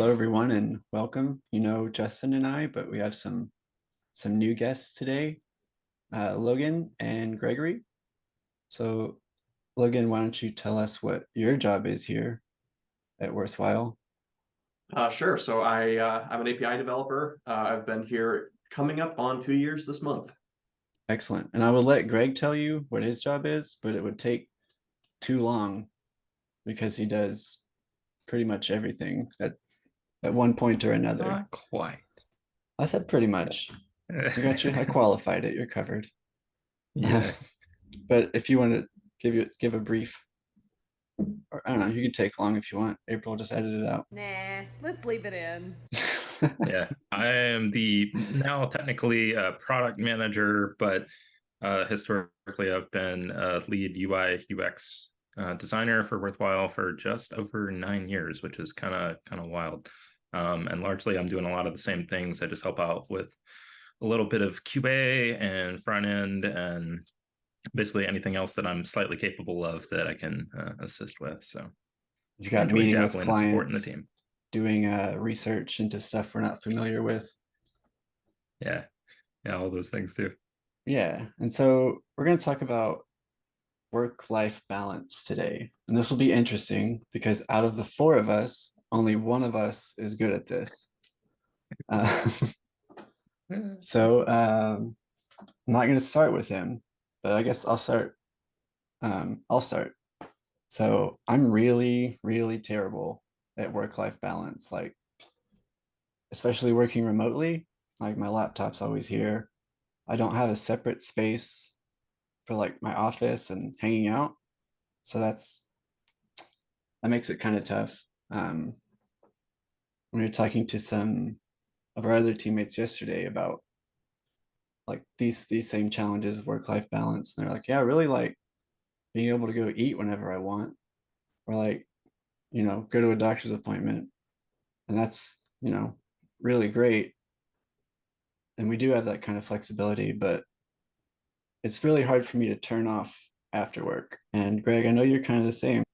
Hello, everyone, and welcome. You know Justin and I, but we have some new guests today, Logan and Gregory. So, Logan, why don't you tell us what your job is here at Worthwhile? Sure. I'm an API developer. I've been here coming up on 2 years this month. Excellent. And I will let Greg tell you what his job is, but it would take too long because he does pretty much everything at one point or another. Not quite. I said pretty much. I got you. I qualified it. You're covered. Yeah. But if you want to give a brief, or I don't know, you can take long if you want. April, just edit it out. Nah, let's leave it in. Yeah. I am the now technically product manager, but historically I've been a lead UI UX designer for Worthwhile for just over 9 years, which is kind of wild. And largely I'm doing a lot of the same things. I just help out with a little bit of QA and front end and basically anything else that I'm slightly capable of that I can assist with. So You got enjoy meeting with dabbling and supporting the clients, team. doing research into stuff we're not familiar with. Yeah. Yeah, all those things too. Yeah. And so we're going to talk about work-life balance today. And this will be interesting because out of the four of us, only one of us is good at this. Uh, so I'm not going to start with him, but I guess I'll start. I'll start. So I'm really, really terrible at work-life balance. Like, especially working remotely, like my laptop's always here. I don't have a separate space for like my office and hanging out. So that makes it kind of tough. When we were talking to some of our other teammates yesterday about like these same challenges of work-life balance, and they're like, yeah, I really like being able to go eat whenever I want, or like, go to a doctor's appointment. And that's, really great. And we do have that kind of flexibility, but it's really hard for me to turn off after work. And Greg, I know you're kind of the same.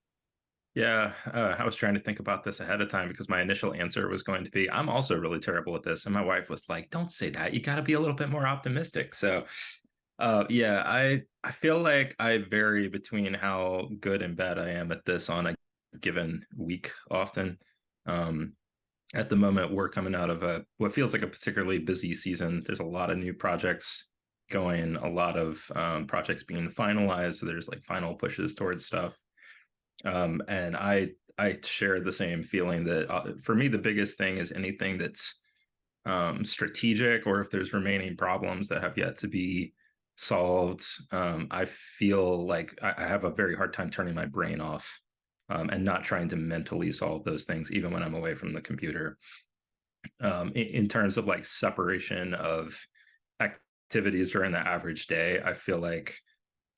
Yeah, I was trying to think about this ahead of time because my initial answer was going to be, I'm also really terrible at this. And my wife was like, don't say that. You got to be a little bit more optimistic. So, yeah, I feel like I vary between how good and bad I am at this on a given week often. Um, at the moment, we're coming out of what feels like a particularly busy season. There's a lot of new projects going, a lot of projects being finalized. So there's like final pushes towards stuff. And I share the same feeling that for me the biggest thing is anything that's strategic, or if there's remaining problems that have yet to be solved. I feel like I have a very hard time turning my brain off and not trying to mentally solve those things even when I'm away from the computer. In terms of like separation of activities during the average day, I feel like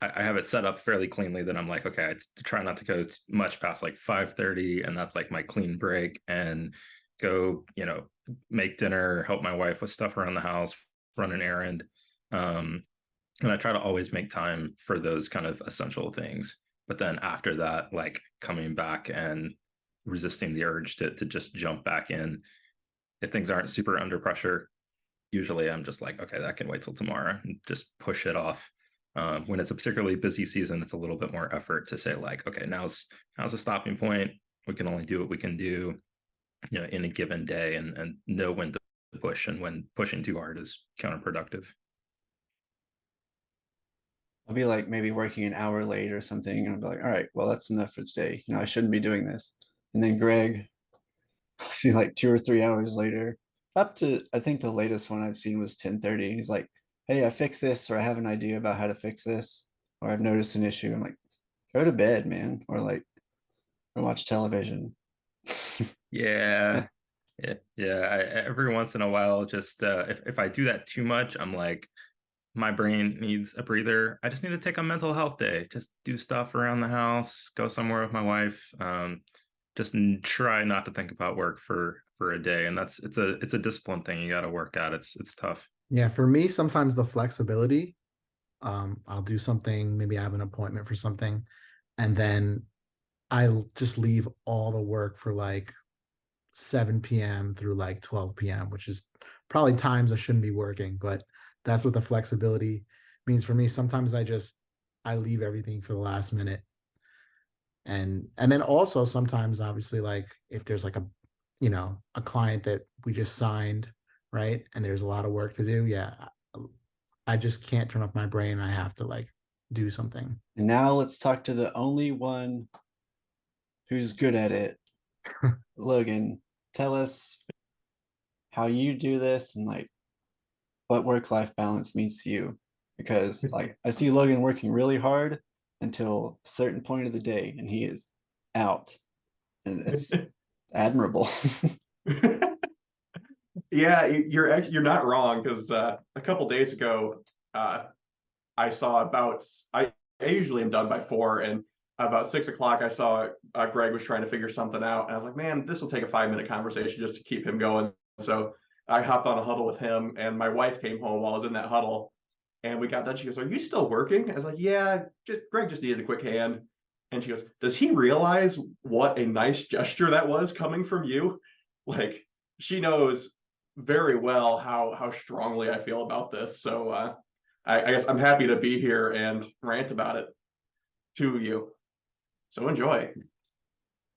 I have it set up fairly cleanly that I'm like, okay, I try not to go much past like 5:30, and that's like my clean break, and go, make dinner, help my wife with stuff around the house, run an errand. And I try to always make time for those kind of essential things. But then after that, like coming back and resisting the urge to just jump back in. If things aren't super under pressure, usually I'm just like, okay, that can wait till tomorrow and just push it off. When it's a particularly busy season, it's a little bit more effort to say like, okay, now's a stopping point. We can only do what we can do, in a given day, and know when to push, and when pushing too hard is counterproductive. I'll be like maybe working an hour late or something, and I'll be like, all right, well, that's enough for today. I shouldn't be doing this. And then Greg, I'll see like 2 or 3 hours later, up to I think the latest one I've seen was 10:30. He's like, hey, I fixed this, or I have an idea about how to fix this, or I've noticed an issue. I'm like, go to bed, man, or like or watch television. Yeah. Yeah. Every once in a while, just if I do that too much, I'm like, my brain needs a breather. I just need to take a mental health day, just do stuff around the house, go somewhere with my wife. Just try not to think about work for a day, and it's a discipline thing you got to work at. It's tough. Yeah, for me, sometimes the flexibility, I'll do something, maybe I have an appointment for something, and then I'll just leave all the work for like 7 p.m. through like 12 p.m., which is probably times I shouldn't be working, but that's what the flexibility means for me. Sometimes I leave everything for the last minute. And then also sometimes obviously like if there's like a client that we just signed, right? And there's a lot of work to do. Yeah. I just can't turn off my brain. I have to like do something. And now let's talk to the only one who's good at it. Logan, tell us how you do this and like what work-life balance means to you. Because like I see Logan working really hard until a certain point of the day and he is out. And it's admirable. Yeah, you're not wrong because a couple days ago, I saw I usually am done by 4, and about 6 o'clock I saw Greg was trying to figure something out, and I was like, man, this will take a 5-minute conversation just to keep him going. So I hopped on a huddle with him, and my wife came home while I was in that huddle, and we got done. She goes, "Are you still working?" I was like, "Yeah, Greg just needed a quick hand." And she goes, "Does he realize what a nice gesture that was coming from you?" Like she knows very well how strongly I feel about this. So I guess I'm happy to be here and rant about it to you. So enjoy.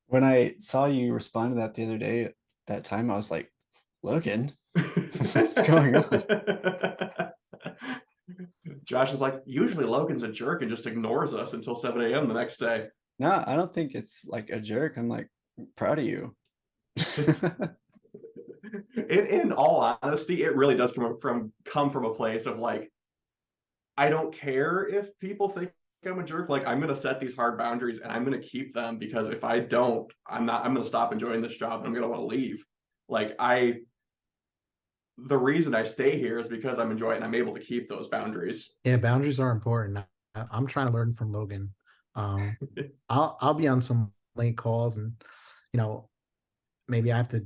When I saw you respond to that the other day, at that time, I was like, Logan, what's going on? Josh is like, usually Logan's a jerk and just ignores us until 7 a.m. the next day. No, I don't think it's like a jerk. I'm like proud of you. In all honesty, it really does come from a place of like, I don't care if people think I'm a jerk. Like I'm gonna set these hard boundaries and I'm gonna keep them, because if I don't, I'm gonna stop enjoying this job and I'm gonna want to leave. Like the reason I stay here is because I'm enjoying it and I'm able to keep those boundaries. Yeah, boundaries are important. I'm trying to learn from Logan. Um, I'll be on some late calls, and you know, maybe I have to.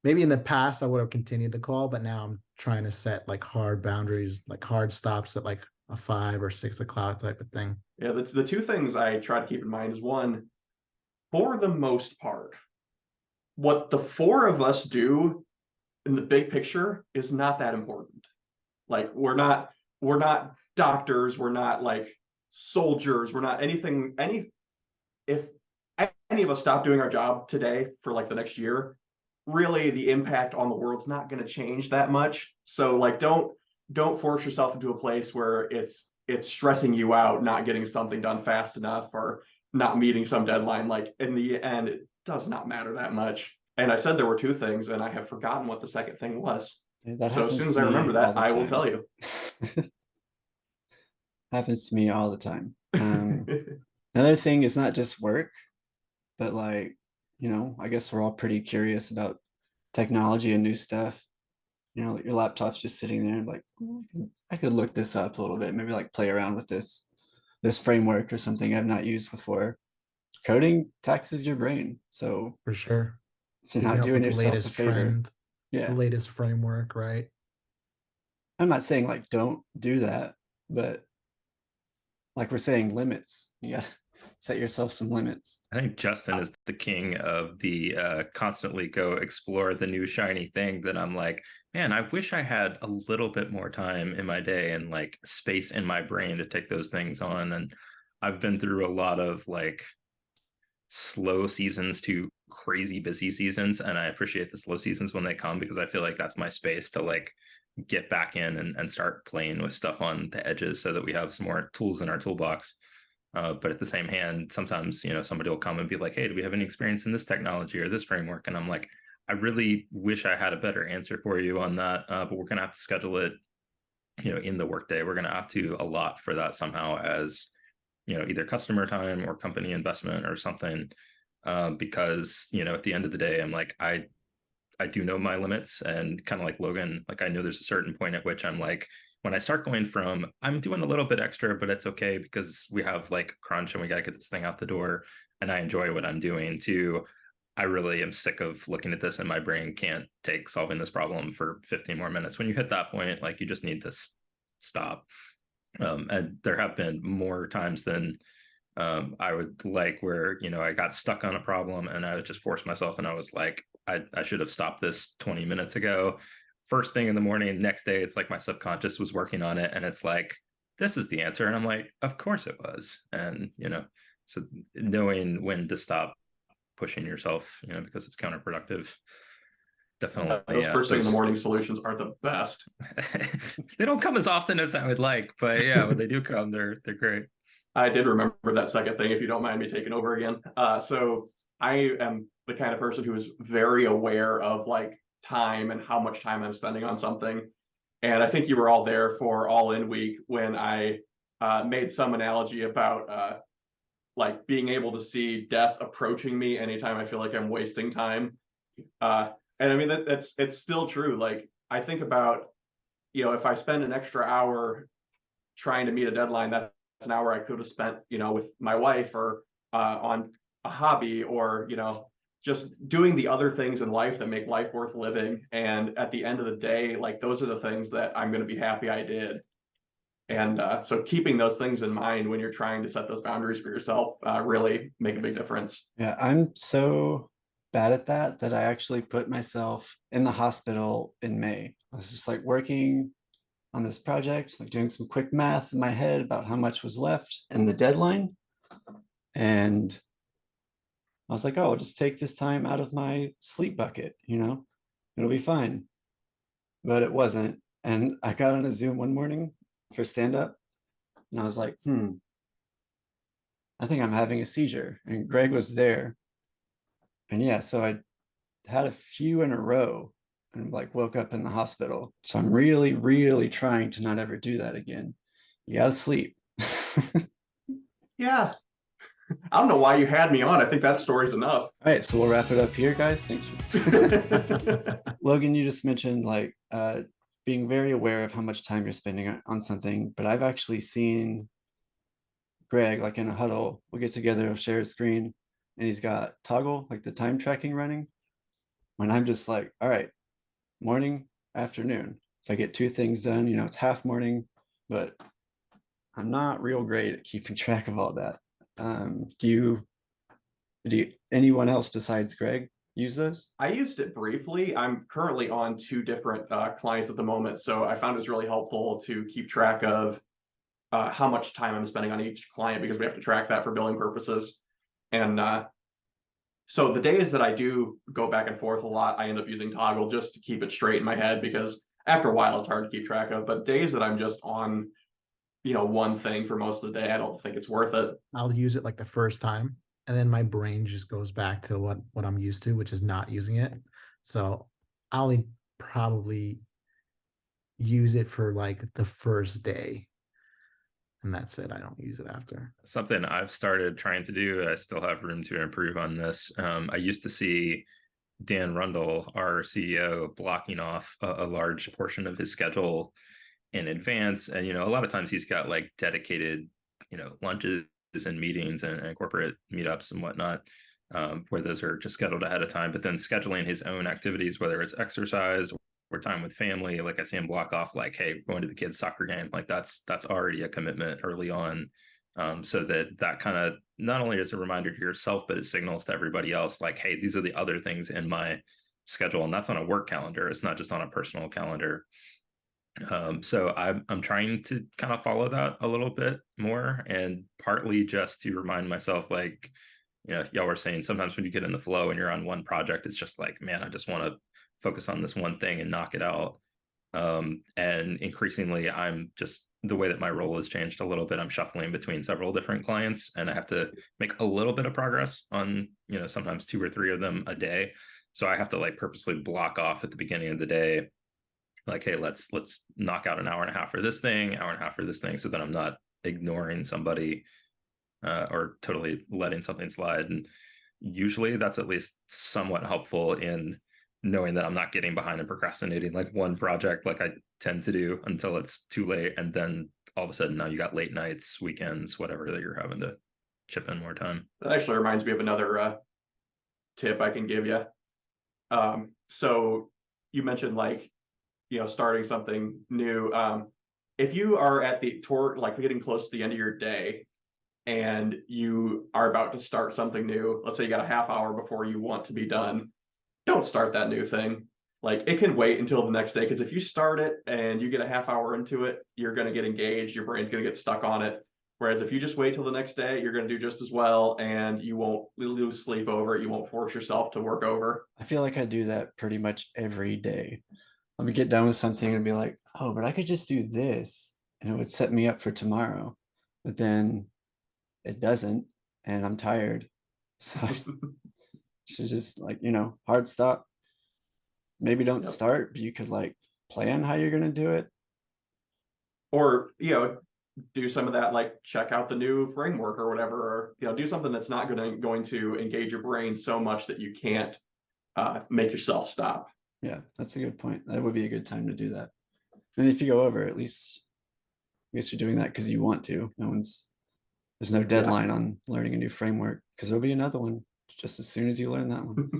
Maybe in the past I would have continued the call, but now I'm trying to set like hard boundaries, like hard stops at like a 5 or 6 o'clock type of thing. Yeah, the two things I try to keep in mind is, one, for the most part, what the four of us do in the big picture is not that important. Like we're not doctors, we're not like soldiers, we're not anything. If any of us stop doing our job today for like the next year, really the impact on the world's not going to change that much. So like don't force yourself into a place where it's stressing you out not getting something done fast enough or not meeting some deadline. Like in the end, it does not matter that much. And I said there were two things, and I have forgotten what the second thing was. Yeah, that So as soon happens as to I me remember all that, the I will time. tell you. Happens to me all the time. Another thing is not just work, but like, I guess we're all pretty curious about technology and new stuff. Your laptop's just sitting there and like, I could look this up a little bit, maybe like play around with this framework or something I've not used before. Coding taxes your brain, so For sure. you're Keeping not up doing with the yourself a latest favor. trend, the Yeah, latest framework, right? I'm not saying like don't do that, but like we're saying, limits. Yeah, set yourself some limits. I think Justin is the king of the constantly go explore the new shiny thing that I'm like, man, I wish I had a little bit more time in my day and like space in my brain to take those things on. And I've been through a lot of like slow seasons to crazy busy seasons, and I appreciate the slow seasons when they come because I feel like that's my space to like get back in and start playing with stuff on the edges so that we have some more tools in our toolbox. But at the same hand, sometimes somebody will come and be like, "Hey, do we have any experience in this technology or this framework?" And I'm like, I really wish I had a better answer for you on that, but we're gonna have to schedule it, in the workday. We're gonna have to allot for that somehow as either customer time or company investment or something, because at the end of the day, I'm like, I do know my limits, and kind of like Logan, like I know there's a certain point at which I'm like, when I start going from I'm doing a little bit extra, but it's okay because we have like crunch and we got to get this thing out the door and I enjoy what I'm doing, to I really am sick of looking at this and my brain can't take solving this problem for 15 more minutes. When you hit that point, like you just need to stop. And there have been more times than I would like where I got stuck on a problem and I would just force myself and I was like, I should have stopped this 20 minutes ago. First thing in the morning, next day, it's like my subconscious was working on it, and it's like, this is the answer. And I'm like, of course it was. And, so knowing when to stop pushing yourself, because it's counterproductive. Definitely, Those yeah. first thing in the morning solutions are the best. They don't come as often as I would like, but yeah, when they do come, they're great. I did remember that second thing, if you don't mind me taking over again. So I am the kind of person who is very aware of like time and how much time I'm spending on something. And I think you were all there for All In Week when I made some analogy about like being able to see death approaching me anytime I feel like I'm wasting time. And I mean it's still true. Like I think about, if I spend an extra hour trying to meet a deadline, that's an hour I could have spent, with my wife or on a hobby or, just doing the other things in life that make life worth living. And at the end of the day, like those are the things that I'm going to be happy I did. And so keeping those things in mind when you're trying to set those boundaries for yourself really make a big difference. Yeah, I'm so bad at that I actually put myself in the hospital in May. I was just like working on this project, like doing some quick math in my head about how much was left and the deadline. And I was like, oh, I'll just take this time out of my sleep bucket, it'll be fine. But it wasn't. And I got on a Zoom one morning for stand up, and I was like, I think I'm having a seizure. And Greg was there. And yeah, so I had a few in a row and like woke up in the hospital. So I'm really, really trying to not ever do that again. You gotta sleep. Yeah. I don't know why you had me on. I think that story's enough. All right, so we'll wrap it up here, guys. Thanks for Logan, you just mentioned like being very aware of how much time you're spending on something, but I've actually seen Greg like in a huddle. We'll get together, we'll share a screen, and he's got toggle like the time tracking running. When I'm just like, all right, morning, afternoon. If I get two things done, it's half morning, but I'm not real great at keeping track of all that. Do anyone else besides Greg use those? I used it briefly. I'm currently on two different clients at the moment, so I found it's really helpful to keep track of how much time I'm spending on each client because we have to track that for billing purposes. And so the days that I do go back and forth a lot, I end up using toggle just to keep it straight in my head because after a while it's hard to keep track of. But days that I'm just on, one thing for most of the day, I don't think it's worth it. I'll use it like the first time, and then my brain just goes back to what I'm used to, which is not using it. So I'll probably use it for like the first day, and that's it. I don't use it after. Something I've started trying to do, I still have room to improve on this. I used to see Dan Rundle, our CEO, blocking off a large portion of his schedule in advance. And, a lot of times he's got like dedicated, lunches and meetings and corporate meetups and whatnot, where those are just scheduled ahead of time. But then scheduling his own activities, whether it's exercise or time with family, like I see him block off like, hey, going to the kids' soccer game, like that's already a commitment early on. So that kind of not only is a reminder to yourself, but it signals to everybody else like, hey, these are the other things in my schedule, and that's on a work calendar. It's not just on a personal calendar. So I'm trying to kind of follow that a little bit more, and partly just to remind myself, like, y'all were saying sometimes when you get in the flow and you're on one project, it's just like, man, I just want to focus on this one thing and knock it out. And increasingly, I'm just the way that my role has changed a little bit. I'm shuffling between several different clients, and I have to make a little bit of progress on, sometimes 2 or 3 of them a day. So I have to like purposely block off at the beginning of the day, like, hey, let's knock out an hour and a half for this thing, hour and a half for this thing, so that I'm not ignoring somebody or totally letting something slide. And usually that's at least somewhat helpful in knowing that I'm not getting behind and procrastinating like one project like I tend to do until it's too late. And then all of a sudden now you got late nights, weekends, whatever, that you're having to chip in more time. That actually reminds me of another tip I can give you. So you mentioned like, starting something new. If you are at the tour, like getting close to the end of your day and you are about to start something new, let's say you got a half hour before you want to be done, don't start that new thing. Like it can wait until the next day, because if you start it and you get a half hour into it, you're going to get engaged. Your brain's going to get stuck on it. Whereas if you just wait till the next day, you're going to do just as well, and you won't lose sleep over it. You won't force yourself to work over. I feel like I do that pretty much every day. Let me get done with something and be like, oh, but I could just do this and it would set me up for tomorrow. But then it doesn't, and I'm tired. So I should just like, hard stop. Maybe don't Yep. start, but you could like plan how you're gonna do it. Or do some of that, like check out the new framework or whatever, or do something that's not going to engage your brain so much that you can't make yourself stop. Yeah, that's a good point. That would be a good time to do that. And if you go over, at least I guess you're doing that because you want to. There's no deadline on learning a new framework, because there'll be another one just as soon as you learn that one.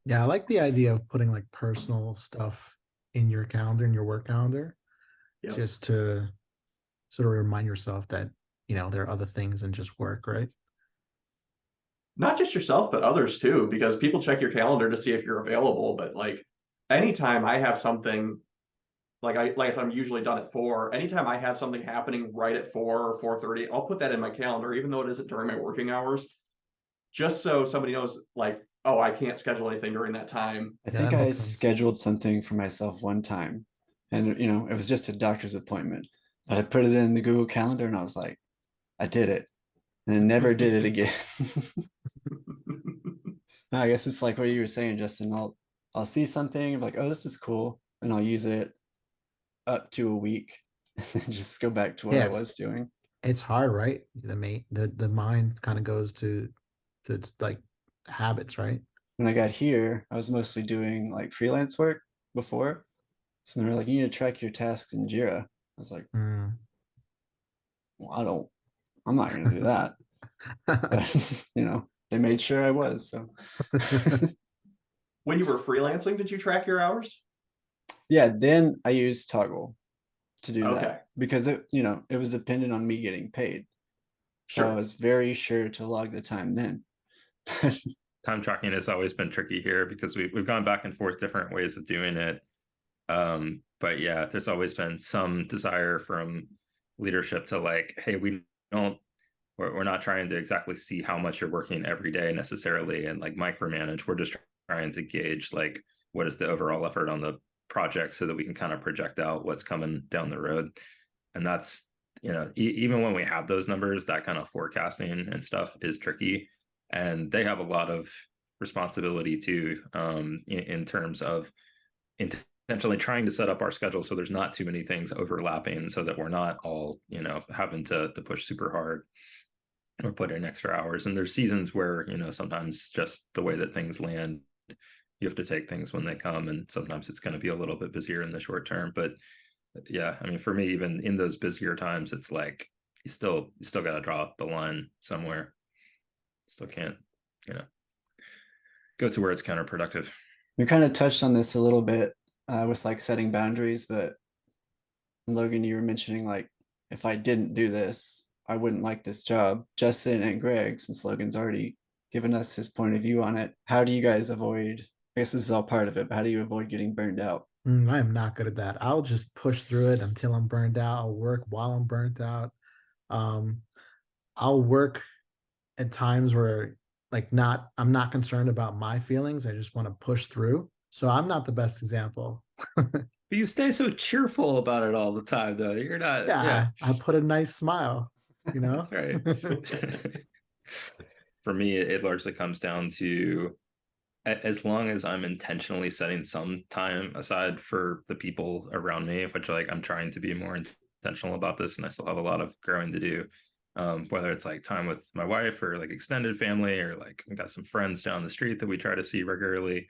Yeah, I like the idea of putting like personal stuff in your calendar, in your work calendar, Yep. just to sort of remind yourself that, there are other things than just work, right? Not just yourself, but others too, because people check your calendar to see if you're available. But like anytime I have something, like I said, I'm usually done at 4. Anytime I have something happening right at 4 or 4:30, I'll put that in my calendar, even though it isn't during my working hours, just so somebody knows, like, oh, I can't schedule anything during that time. I Yeah, think that I makes sense. scheduled something for myself one time, and it was just a doctor's appointment, but I put it in the Google Calendar and I was like, I did it, and then never did it again. I guess it's like what you were saying, Justin. I'll see something, I'm like, oh, this is cool, and I'll use it up to a week, and then just go back to what Yeah, I was doing. it's hard, right? The mind kind of goes to its like habits, right? When I got here, I was mostly doing like freelance work before. So they were like, you need to track your tasks in Jira. I was like, Mm. well, I'm not going to do that. But, they made sure I was. So, When you were freelancing, did you track your hours? yeah, then I used Toggle to do Okay, that because it was dependent on me getting paid. So I sure. was very sure to log the time then. Time tracking has always been tricky here because we've gone back and forth different ways of doing it. But yeah, there's always been some desire from leadership to like, hey, we're not trying to exactly see how much you're working every day necessarily and like micromanage. We're just trying to gauge like what is the overall effort on the project so that we can kind of project out what's coming down the road. And that's, even when we have those numbers, that kind of forecasting and stuff is tricky. And they have a lot of responsibility too, in terms of intentionally trying to set up our schedule so there's not too many things overlapping so that we're not all having to push super hard or put in extra hours. And there's seasons where sometimes just the way that things land, you have to take things when they come, and sometimes it's going to be a little bit busier in the short term. But yeah, I mean, for me, even in those busier times, it's like you still got to draw the line somewhere. Still can't go to where it's counterproductive. We kind of touched on this a little bit with like setting boundaries, but Logan, you were mentioning like, if I didn't do this, I wouldn't like this job. Justin and Greg, since Logan's already given us his point of view on it, how do you guys avoid, I guess this is all part of it, but how do you avoid getting burned out? I am not good at that. I'll just push through it until I'm burned out. I'll work while I'm burnt out. Um, I'll work at times where I'm not concerned about my feelings. I just want to push through. So I'm not the best example. But you stay so cheerful about it all the time, though. You're not, yeah. Yeah, I put a nice smile, That's right. For me, it largely comes down to as long as I'm intentionally setting some time aside for the people around me, which like I'm trying to be more intentional about this, and I still have a lot of growing to do. Whether it's like time with my wife or like extended family, or like I got some friends down the street that we try to see regularly.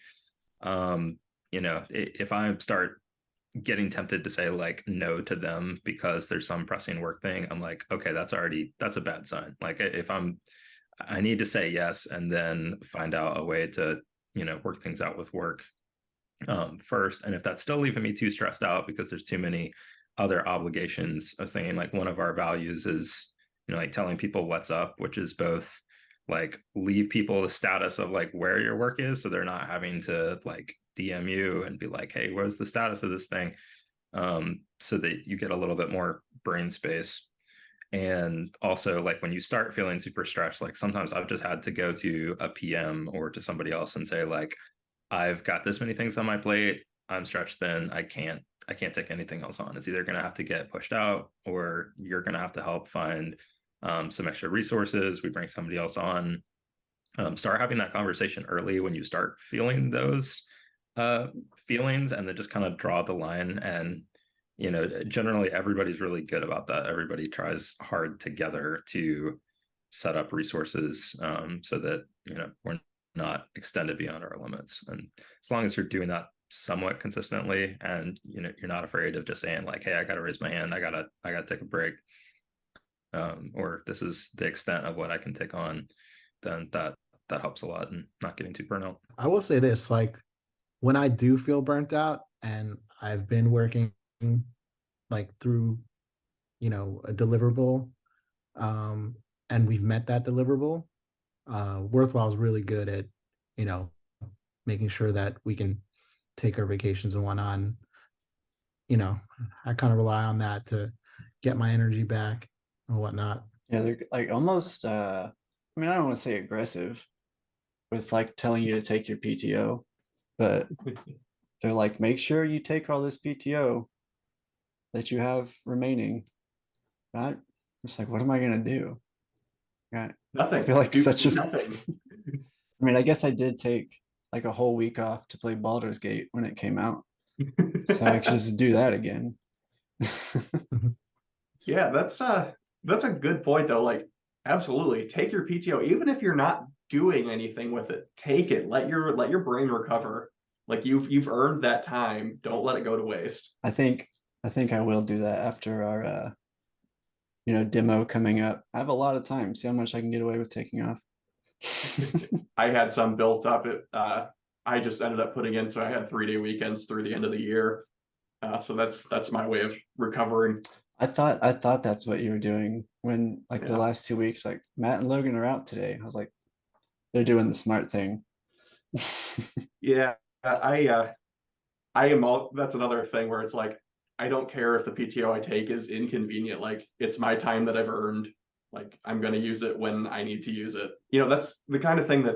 If I start getting tempted to say like no to them because there's some pressing work thing, I'm like, okay, that's a bad sign. Like if I need to say yes and then find out a way to work things out with work first. And if that's still leaving me too stressed out because there's too many other obligations, I was thinking like one of our values is like telling people what's up, which is both like leave people the status of like where your work is, so they're not having to like DM you and be like, hey, where's the status of this thing? So that you get a little bit more brain space. And also, like when you start feeling super stressed, like sometimes I've just had to go to a PM or to somebody else and say, like, I've got this many things on my plate. I'm stretched thin. I can't take anything else on. It's either going to have to get pushed out, or you're going to have to help find some extra resources. We bring somebody else on. Start having that conversation early when you start feeling those feelings, and then just kind of draw the line. And generally everybody's really good about that. Everybody tries hard together to set up resources, so that we're not extended beyond our limits. And as long as you're doing that somewhat consistently, and you're not afraid of just saying like, hey, I gotta raise my hand, I gotta take a break, or this is the extent of what I can take on, then that helps a lot in not getting too burnout. I will say this, like when I do feel burnt out and I've been working like through, a deliverable, and we've met that deliverable, Worthwhile is really good at, making sure that we can take our vacations and whatnot. And, I kind of rely on that to get my energy back and whatnot. Yeah, they're like almost I mean, I don't want to say aggressive with like telling you to take your PTO, but they're like, make sure you take all this PTO that you have remaining. I'm just like, what am I gonna do? I Nothing. feel like Do such a nothing. I mean, I guess I did take like a whole week off to play Baldur's Gate when it came out. So I could just do that again. Yeah, that's a good point though. Like, absolutely, take your PTO, even if you're not doing anything with it. Take it. Let your brain recover. Like you've earned that time. Don't let it go to waste. I think I will do that after our demo coming up. I have a lot of time. See how much I can get away with taking off. I had some built up. I just ended up putting in, so I had 3-day weekends through the end of the year. So that's my way of recovering. I thought that's what you were doing when like the Yeah. last 2 weeks, like Matt and Logan are out today. I was like, they're doing the smart thing. Yeah, I am all. That's another thing where it's like I don't care if the PTO I take is inconvenient. Like it's my time that I've earned. Like I'm going to use it when I need to use it. That's the kind of thing that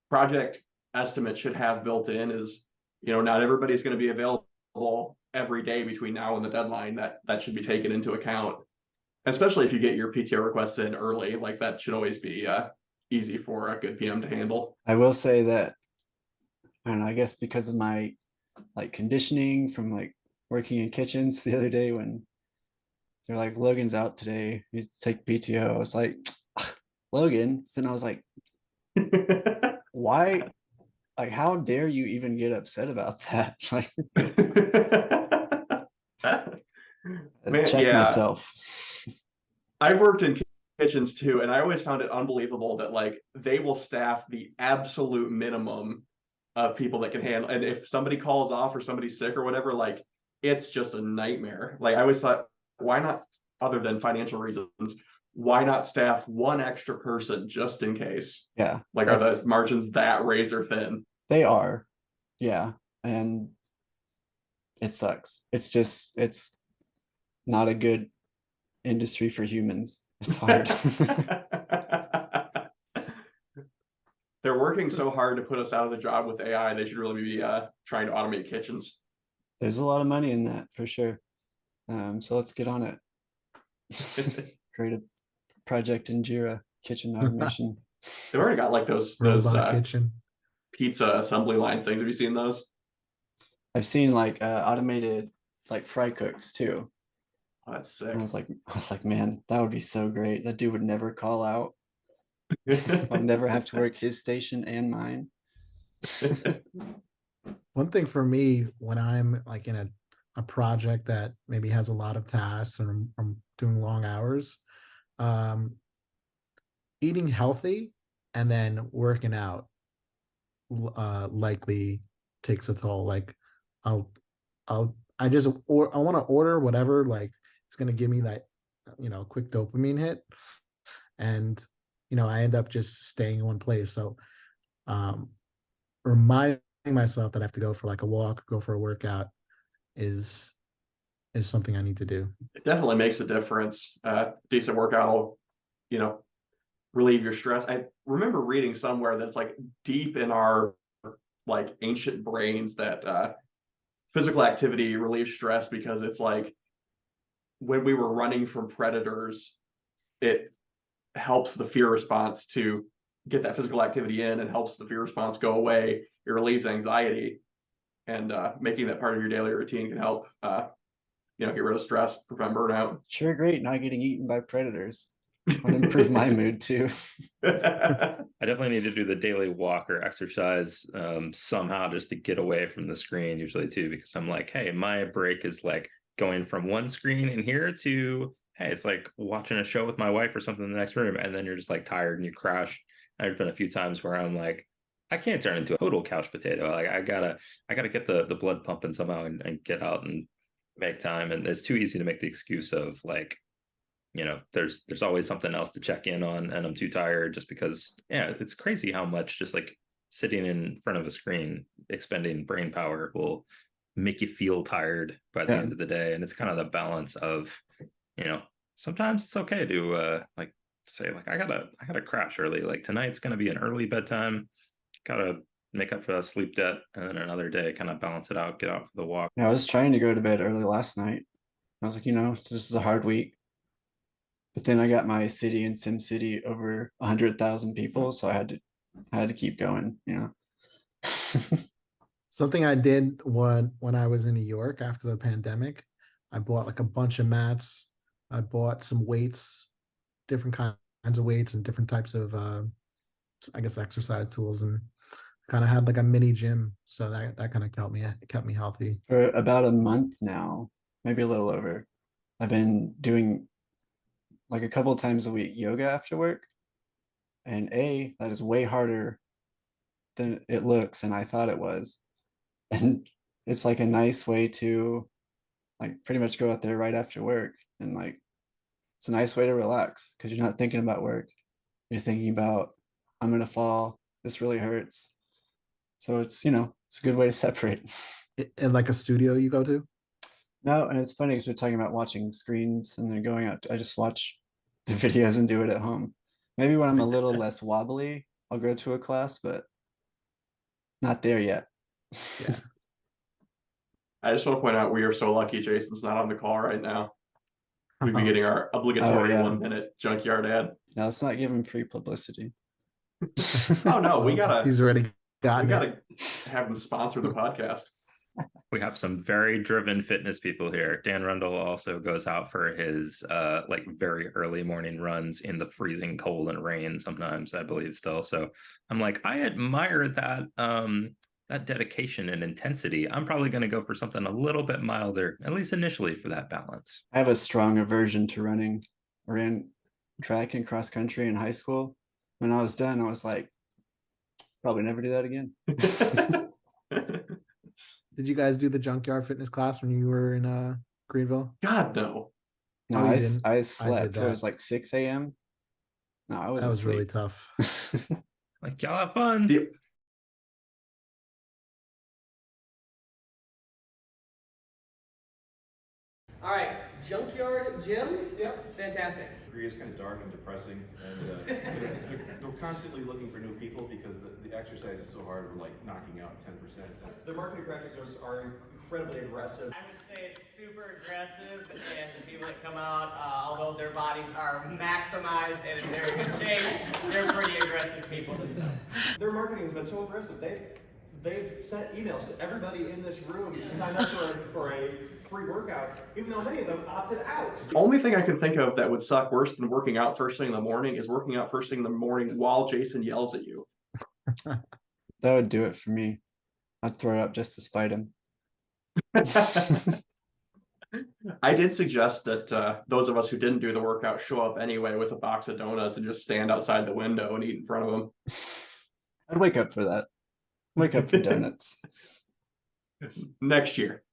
project estimates should have built in. Is not everybody's going to be available every day between now and the deadline. That should be taken into account, especially if you get your PTO requests in early. Like that should always be easy for a good PM to handle. I will say that, and I guess because of my like conditioning from like working in kitchens the other day when they're like, Logan's out today, he's take PTO. I was like, Logan. Then I was like, why? Like, how dare you even get upset about that? Like, Man, check yeah, myself. I've worked in kitchens too, and I always found it unbelievable that like they will staff the absolute minimum of people that can handle. And if somebody calls off or somebody's sick or whatever, like it's just a nightmare. Like I always thought, why not, other than financial reasons, why not staff one extra person just in case? Yeah, Like, are the margins that razor thin? they are. Yeah, and it sucks. It's not a good industry for humans. It's hard. They're working so hard to put us out of the job with AI. They should really be trying to automate kitchens. There's a lot of money in that for sure. So let's get on it. Create a project in Jira, kitchen automation. They've already got like those Robot kitchen. pizza assembly line things. Have you seen those? I've seen like automated like fry cooks too. Oh, that's sick. And I was like, man, that would be so great. That dude would never call out. I'll never have to work his station and mine. One thing for me when I'm like in a project that maybe has a lot of tasks and I'm doing long hours, eating healthy and then working out likely takes a toll. Like I want to order whatever, like it's going to give me that quick dopamine hit, and I end up just staying in one place. So reminding myself that I have to go for like a walk, go for a workout is something I need to do. It definitely makes a difference. Decent workout will, relieve your stress. I remember reading somewhere that's like deep in our like ancient brains that physical activity relieves stress because it's like when we were running from predators, it helps the fear response to get that physical activity in and helps the fear response go away. It relieves anxiety, and making that part of your daily routine can help get rid of stress, prevent burnout. Sure, great. Not getting eaten by predators would improve my mood too. I definitely need to do the daily walk or exercise somehow just to get away from the screen usually too, because I'm like, hey, my break is like going from one screen in here to, hey, it's like watching a show with my wife or something in the next room, and then you're just like tired and you crash. There's been a few times where I'm like, I can't turn into a total couch potato. Like I gotta get the blood pumping somehow and get out and make time. And it's too easy to make the excuse of like, there's always something else to check in on, and I'm too tired just because, yeah, it's crazy how much just like sitting in front of a screen expending brain power will make you feel tired by the end of the day. And it's kind of the balance of, sometimes it's okay to like say like I gotta crash early. Like tonight's gonna be an early bedtime, gotta make up for that sleep debt, and then another day kind of balance it out, get out for the walk. Yeah, I was trying to go to bed early last night. I was like, this is a hard week. But then I got my city in Sim City over 100,000 people, so I had to keep going. Something I did when I was in New York after the pandemic, I bought like a bunch of mats. I bought some weights, different kinds of weights and different types of, I guess, exercise tools, and kind of had like a mini gym. So that kind of kept me healthy. For about a month now, maybe a little over, I've been doing like a couple of times a week yoga after work. And that is way harder than it looks and I thought it was. And it's like a nice way to like pretty much go out there right after work, and like it's a nice way to relax because you're not thinking about work. You're thinking about, I'm gonna fall, this really hurts. So it's it's a good way to separate. In like a studio you go to? No, and it's funny because we're talking about watching screens and then going out. I just watch the videos and do it at home. Maybe when I'm a little less wobbly, I'll go to a class, but not there yet. Yeah. I just want to point out we are so lucky Jason's not on the call right now. We'd be getting our obligatory 1-minute junkyard ad. Now let's not give him free publicity. Oh no, he's already gotten we gotta have him sponsor the podcast. We have some very driven fitness people here. Dan Rundle also goes out for his like very early morning runs in the freezing cold and rain sometimes, I believe still. So I'm like, I admire that that dedication and intensity. I'm probably going to go for something a little bit milder, at least initially, for that balance. I have a strong aversion to running. I ran track and cross country in high school. When I was done, I was like, probably never do that again. Did you guys do the junkyard fitness class when you were in Greenville? God, no. No, I slept. It was like 6 a.m. No, I was That was asleep. really tough. Like, y'all have fun. All right, junkyard gym. Yep, fantastic. It's kind of dark and depressing, and they're constantly looking for new people because the exercise is so hard. We're like knocking out 10%. Their marketing practices are incredibly aggressive. I would say it's super aggressive, and the people that come out, although their bodies are maximized and in very good shape, they're pretty aggressive people themselves. Their marketing has been so aggressive. They've sent emails to everybody in this room to sign up for a free workout, even though many of them opted out. The only thing I can think of that would suck worse than working out first thing in the morning is working out first thing in the morning while Jason yells at you. That would do it for me. I'd throw it up just to spite him. I did suggest that those of us who didn't do the workout show up anyway with a box of donuts and just stand outside the window and eat in front of them. I'd wake up for that. Wake up for donuts. Next year.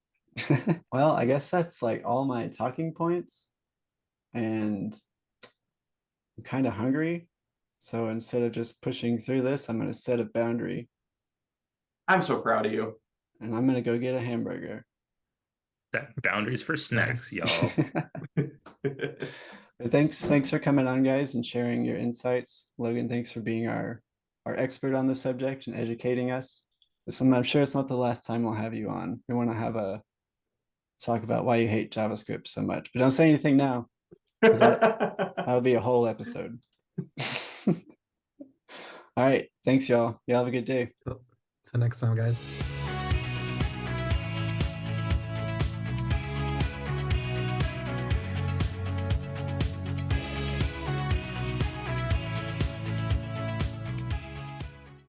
Well, I guess that's like all my talking points. And I'm kind of hungry. So instead of just pushing through this, I'm going to set a boundary I'm so proud of you. and I'm going to go get a hamburger. That boundaries for snacks, Nice. y'all. But thanks for coming on, guys, and sharing your insights. Logan, thanks for being our expert on the subject and educating us. I'm sure it's not the last time we'll have you on. We want to have a talk about why you hate JavaScript so much, but don't say anything now, because that'll be a whole episode. All right, thanks, y'all. Y'all have a good day. Till next time, guys.